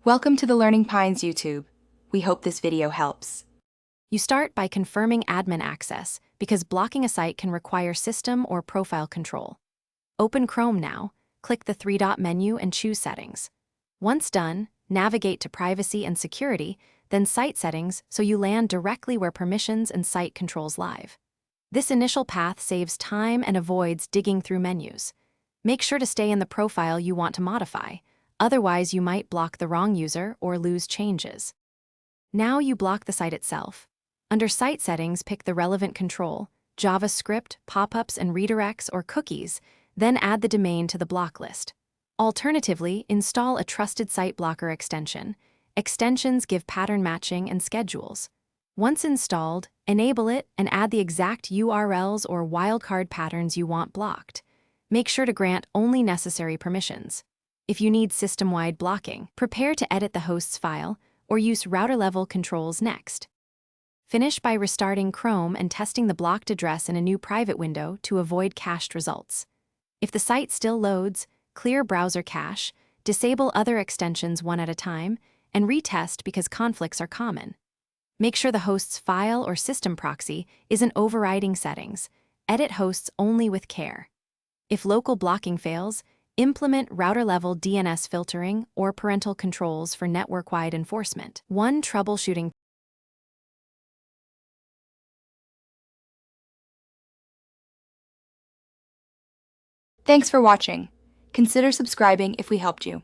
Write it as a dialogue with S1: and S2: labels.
S1: Welcome to the Learning Pines YouTube. We hope this video helps.
S2: You start by confirming admin access because blocking a site can require system or profile control. Open Chrome now, click the three-dot menu and choose Settings. Once done, navigate to Privacy and Security, then Site Settings so you land directly where permissions and site controls live. This initial path saves time and avoids digging through menus. Make sure to stay in the profile you want to modify, otherwise you might block the wrong user or lose changes. Now you block the site itself. Under Site Settings, pick the relevant control, JavaScript, pop-ups and redirects or cookies, then add the domain to the block list. Alternatively, install a trusted site blocker extension. Extensions give pattern matching and schedules. Once installed, enable it and add the exact URLs or wildcard patterns you want blocked. Make sure to grant only necessary permissions. If you need system-wide blocking, prepare to edit the host's file or use router-level controls next. Finish by restarting Chrome and testing the blocked address in a new private window to avoid cached results. If the site still loads, clear browser cache, disable other extensions one at a time, and retest because conflicts are common. Make sure the host's file or system proxy isn't overriding settings. Edit hosts only with care. If local blocking fails, implement router-level DNS filtering or parental controls for network-wide enforcement. One troubleshooting.
S1: Thanks for watching. Consider subscribing if we helped you.